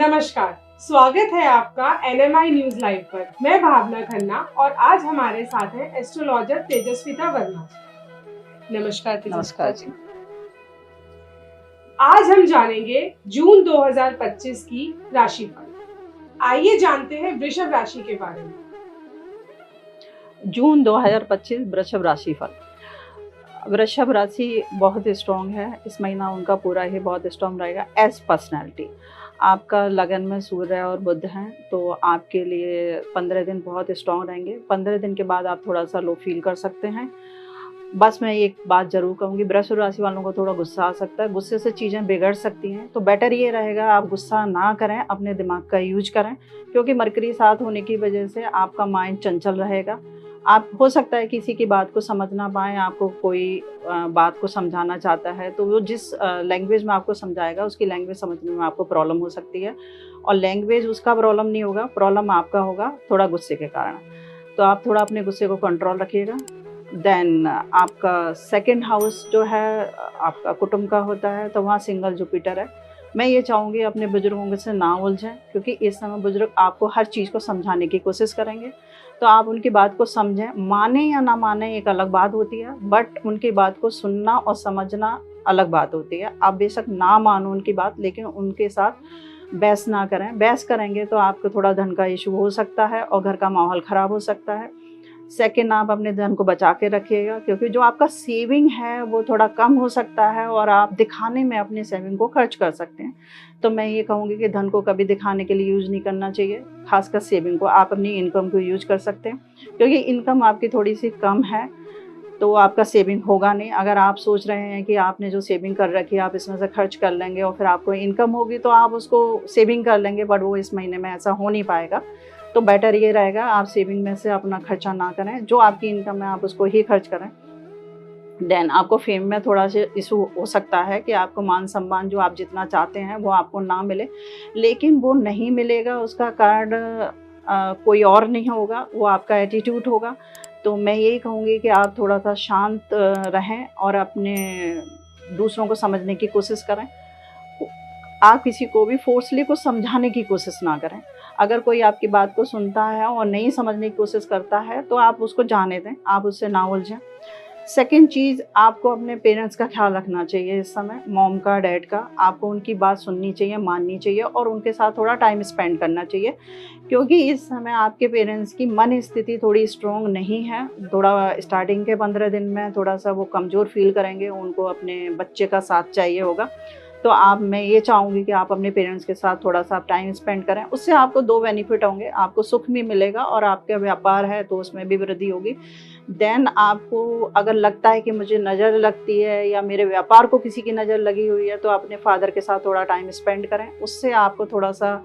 नमस्कार, स्वागत है आपका एनएमआई न्यूज लाइव पर। मैं भावना खन्ना और आज हमारे साथ हैं एस्ट्रोलॉजर तेजस्विता वर्मा जी। नमस्कार नमस्कार तेजस्विता जी। जी। आज हम जानेंगे जून 2025 की राशिफल। आइए जानते हैं वृषभ राशि के बारे में। जून 2025 वृषभ राशि फल। वृषभ राशि बहुत स्ट्रॉन्ग है, इस महीना उनका पूरा ही बहुत स्ट्रॉन्ग रहेगा एज पर्सनैलिटी। आपका लगन में सूर्य और बुध हैं, तो आपके लिए 15 दिन बहुत स्ट्रॉन्ग रहेंगे। 15 दिन के बाद आप थोड़ा सा लो फील कर सकते हैं। बस मैं एक बात ज़रूर कहूँगी, वृषभ राशि वालों को थोड़ा गुस्सा आ सकता है, गुस्से से चीज़ें बिगड़ सकती हैं, तो बेटर ये रहेगा आप गुस्सा ना करें, अपने दिमाग का यूज करें, क्योंकि मरकरी साथ होने की वजह से आपका माइंड चंचल रहेगा। आप हो सकता है किसी की बात को समझ ना पाएँ, आपको कोई बात को समझाना चाहता है, तो वो जिस लैंग्वेज में आपको समझाएगा, उसकी लैंग्वेज समझने में आपको प्रॉब्लम हो सकती है, और लैंग्वेज उसका प्रॉब्लम नहीं होगा, प्रॉब्लम आपका होगा थोड़ा गुस्से के कारण। तो आप थोड़ा अपने गुस्से को कंट्रोल रखिएगा। देन आपका सेकंड हाउस जो है आपका कुटुंब का होता है, तो वहाँ सिंगल जुपिटर है। मैं ये चाहूँगी अपने बुजुर्गों से ना उलझें, क्योंकि इस समय बुजुर्ग आपको हर चीज़ को समझाने की कोशिश करेंगे, तो आप उनकी बात को समझें। माने या ना माने एक अलग बात होती है, बट उनकी बात को सुनना और समझना अलग बात होती है। आप बेशक ना मानो उनकी बात, लेकिन उनके साथ बहस ना करें। बहस करेंगे तो आपको थोड़ा धन का इशू हो सकता है और घर का माहौल ख़राब हो सकता है। सेकंड, आप अपने धन को बचा के रखिएगा, क्योंकि जो आपका सेविंग है वो थोड़ा कम हो सकता है और आप दिखाने में अपने सेविंग को खर्च कर सकते हैं। तो मैं ये कहूँगी कि धन को कभी दिखाने के लिए यूज़ नहीं करना चाहिए, खासकर सेविंग को। आप अपनी इनकम को यूज कर सकते हैं, क्योंकि इनकम आपकी थोड़ी सी कम है, तो आपका सेविंग होगा नहीं। अगर आप सोच रहे हैं कि आपने जो सेविंग कर रखी है आप इसमें से खर्च कर लेंगे और फिर आपको इनकम होगी तो आप उसको सेविंग कर लेंगे, बट वो इस महीने में ऐसा हो नहीं पाएगा। तो बेटर ये रहेगा आप सेविंग में से अपना खर्चा ना करें, जो आपकी इनकम है आप उसको ही खर्च करें। देन आपको फेम में थोड़ा सा इशू हो सकता है कि आपको मान सम्मान जो आप जितना चाहते हैं वो आपको ना मिले, लेकिन वो नहीं मिलेगा उसका कारण कोई और नहीं होगा, वो आपका एटीट्यूड होगा। तो मैं यही कहूँगी कि आप थोड़ा सा शांत रहें और अपने दूसरों को समझने की कोशिश करें। आप किसी को भी फोर्सली को समझाने की कोशिश ना करें। अगर कोई आपकी बात को सुनता है और नहीं समझने की कोशिश करता है तो आप उसको जाने दें, आप उससे ना उलझें। सेकंड चीज़, आपको अपने पेरेंट्स का ख्याल रखना चाहिए इस समय, मॉम का, डैड का। आपको उनकी बात सुननी चाहिए, माननी चाहिए और उनके साथ थोड़ा टाइम स्पेंड करना चाहिए, क्योंकि इस समय आपके पेरेंट्स की मन स्थिति थोड़ी स्ट्रॉन्ग नहीं है। थोड़ा स्टार्टिंग के 15 दिन में थोड़ा-सा वो कमज़ोर फ़ील करेंगे, उनको अपने बच्चे का साथ चाहिए होगा। तो मैं ये चाहूँगी कि आप अपने पेरेंट्स के साथ थोड़ा-सा आप टाइम स्पेंड करें। उससे आपको 2 बेनिफिट होंगे, आपको सुख भी मिलेगा और आपका व्यापार है तो उसमें भी वृद्धि होगी। देन आपको अगर लगता है कि मुझे नज़र लगती है या मेरे व्यापार को किसी की नज़र लगी हुई है, तो अपने फादर के साथ थोड़ा टाइम स्पेंड करें। उससे आपको थोड़ा-सा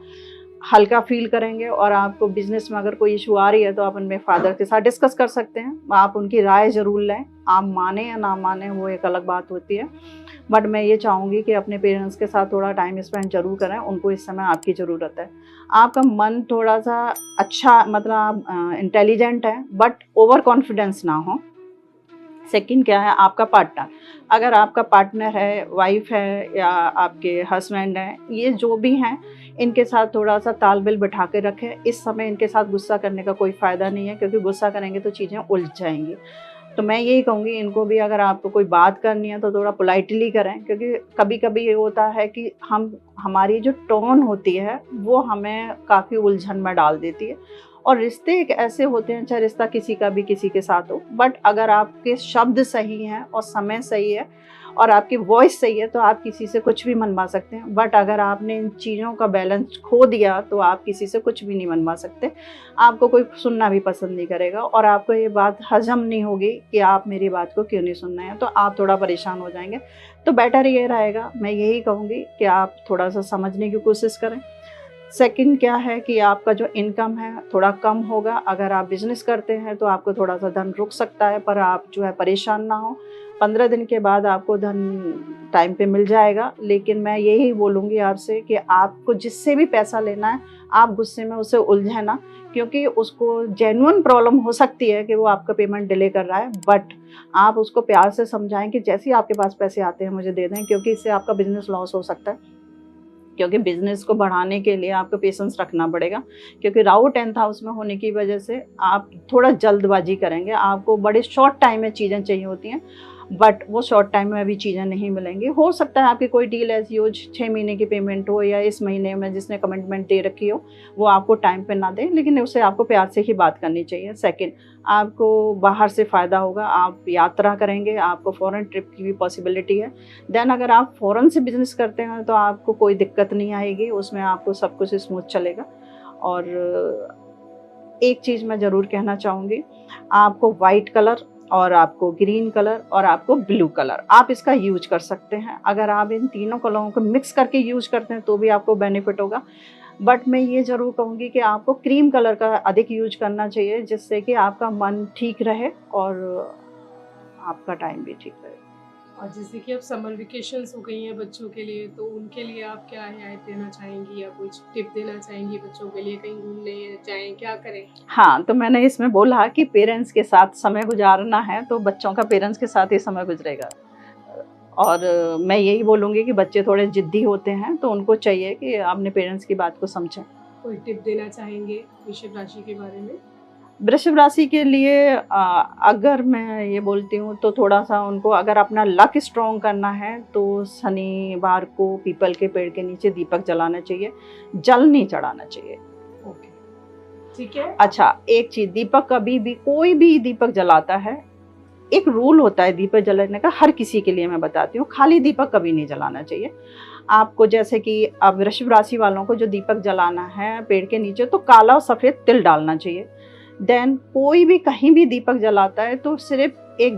हल्का फ़ील करेंगे और आपको बिज़नेस में अगर कोई इश्यू आ रही है तो आप अपने फादर के साथ डिस्कस कर सकते हैं। आप उनकी राय ज़रूर लें, आप मानें या ना मानें वो एक अलग बात होती है। बट मैं ये चाहूँगी कि अपने पेरेंट्स के साथ थोड़ा टाइम स्पेंड ज़रूर करें, उनको इस समय आपकी ज़रूरत है। आपका मन थोड़ा-सा अच्छा, मतलब आप इंटेलिजेंट हैं, बट ओवर कॉन्फिडेंस ना हो। सेकंड क्या है, आपका पार्टनर। अगर आपका पार्टनर है, वाइफ़ है या आपके हस्बैंड हैं, ये जो भी हैं, इनके साथ थोड़ा-सा तालमेल बिठा के रखें। इस समय इनके साथ गुस्सा करने का कोई फ़ायदा नहीं है, क्योंकि गुस्सा करेंगे तो चीज़ें उलझ जाएँगी। तो मैं यही कहूँगी इनको भी, अगर आपको कोई बात करनी है तो थोड़ा पोलाइटली करें, क्योंकि कभी-कभी ये होता है कि हमारी जो टोन होती है वो हमें काफ़ी उलझन में डाल देती है। और रिश्ते एक ऐसे होते हैं, चाहे रिश्ता किसी का भी किसी के साथ हो, बट अगर आपके शब्द सही हैं और समय सही है और आपकी वॉइस सही है तो आप किसी से कुछ भी मनवा सकते हैं। बट अगर आपने इन चीज़ों का बैलेंस खो दिया तो आप किसी से कुछ भी नहीं मनवा सकते। आपको कोई सुनना भी पसंद नहीं करेगा और आपको ये बात हज़म नहीं होगी कि आप मेरी बात को क्यों नहीं सुन रहे हैं, तो आप थोड़ा परेशान हो जाएँगे। तो बेटर ये रहेगा, मैं यही कहूँगी कि आप थोड़ा-सा समझने की कोशिश करें। सेकंड क्या है कि आपका जो इनकम है थोड़ा कम होगा। अगर आप बिज़नेस करते हैं तो आपको थोड़ा-सा धन रुक सकता है, पर आप जो है परेशान ना हों। 15 दिन के बाद आपको धन टाइम पे मिल जाएगा। लेकिन मैं यही बोलूँगी आपसे कि आपको जिससे भी पैसा लेना है, आप गुस्से में उससे उलझें ना, क्योंकि उसको जेन्युइन प्रॉब्लम हो सकती है कि वो आपका पेमेंट डिले कर रहा है, बट आप उसको प्यार से समझाएँ कि जैसे ही आपके पास पैसे आते हैं मुझे दे दें, क्योंकि इससे आपका बिज़नेस लॉस हो सकता है। क्योंकि बिजनेस को बढ़ाने के लिए आपको पेशेंस रखना पड़ेगा, क्योंकि राहु 10th हाउस में होने की वजह से आप थोड़ा जल्दबाजी करेंगे, आपको बड़े शॉर्ट टाइम में चीज़ें चाहिए होती हैं, बट वो शॉर्ट टाइम में अभी चीज़ें नहीं मिलेंगी। हो सकता है आपकी कोई डील ऐसी हो 6 महीने की पेमेंट हो, या इस महीने में जिसने कमिटमेंट दे रखी हो वो आपको टाइम पे ना दे, लेकिन उससे आपको प्यार से ही बात करनी चाहिए। सेकंड, आपको बाहर से फ़ायदा होगा, आप यात्रा करेंगे, आपको फॉरेन ट्रिप की भी पॉसिबिलिटी है। देन अगर आप फ़ॉरेन से बिज़नेस करते हैं तो आपको कोई दिक्कत नहीं आएगी, उसमें आपको सब कुछ स्मूथ चलेगा। और एक चीज़ मैं ज़रूर कहना चाहूँगी, आपको वाइट कलर और आपको ग्रीन कलर और आपको ब्लू कलर आप इसका यूज कर सकते हैं। अगर आप इन तीनों कलरों को मिक्स करके यूज करते हैं तो भी आपको बेनिफिट होगा, बट मैं ये ज़रूर कहूँगी कि आपको क्रीम कलर का अधिक यूज करना चाहिए, जिससे कि आपका मन ठीक रहे और आपका टाइम भी ठीक रहे। और जैसे कि अब समर वेकेशंस हो गई हैं बच्चों के लिए, तो उनके लिए आप क्या हिदायत देना चाहेंगी या कुछ टिप देना चाहेंगी बच्चों के लिए, कहीं घूमने जाएं, क्या करें? हाँ, तो मैंने इसमें बोला कि पेरेंट्स के साथ समय गुजारना है तो बच्चों का पेरेंट्स के साथ ही समय गुजरेगा। और मैं यही बोलूँगी कि बच्चे थोड़े ज़िद्दी होते हैं तो उनको चाहिए कि अपने पेरेंट्स की बात को समझें। कोई टिप देना चाहेंगे वृषभ राशि के बारे में? वृषभ राशि के लिए अगर मैं ये बोलती हूँ तो थोड़ा-सा उनको अगर अपना लक स्ट्रॉन्ग करना है तो शनिवार को पीपल के पेड़ के नीचे दीपक जलाना चाहिए, जल नहीं चढ़ाना चाहिए। ओके, ठीक है। अच्छा, एक चीज़, दीपक कभी भी कोई भी दीपक जलाता है, एक रूल होता है दीपक जलाने का, हर किसी के लिए मैं बताती हूँ, खाली दीपक कभी नहीं जलाना चाहिए। आपको जैसे कि अब वृषभ राशि वालों को जो दीपक जलाना है पेड़ के नीचे तो काला और सफ़ेद तिल डालना चाहिए। देन कोई भी कहीं भी दीपक जलाता है तो सिर्फ एक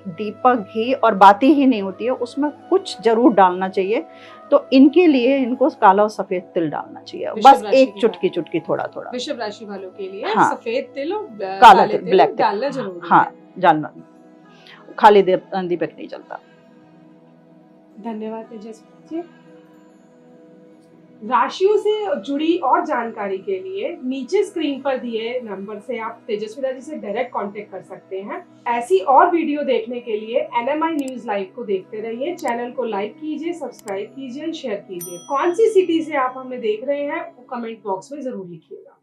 दीपक घी और बाती ही नहीं होती है, उसमें कुछ जरूर डालना चाहिए। तो इनके लिए इनको काला और सफेद तिल डालना चाहिए, बस एक चुटकी चुटकी थोड़ा थोड़ा। वृषभ राशि वालों के लिए हाँ, सफेद तिल और काला तिल, ब्लैक तिल डालना जरूरी है। हाँ, जानना, खाली दीपक नहीं जलता। धन्यवाद तेजस्वी जी। राशियों से जुड़ी और जानकारी के लिए नीचे स्क्रीन पर दिए नंबर से आप तेजस्विता जी से डायरेक्ट कांटेक्ट कर सकते हैं। ऐसी और वीडियो देखने के लिए NMI न्यूज लाइव को देखते रहिए। चैनल को लाइक कीजिए, सब्सक्राइब कीजिए, शेयर कीजिए। कौन सी सिटी से आप हमें देख रहे हैं वो कमेंट बॉक्स में जरूर लिखिएगा।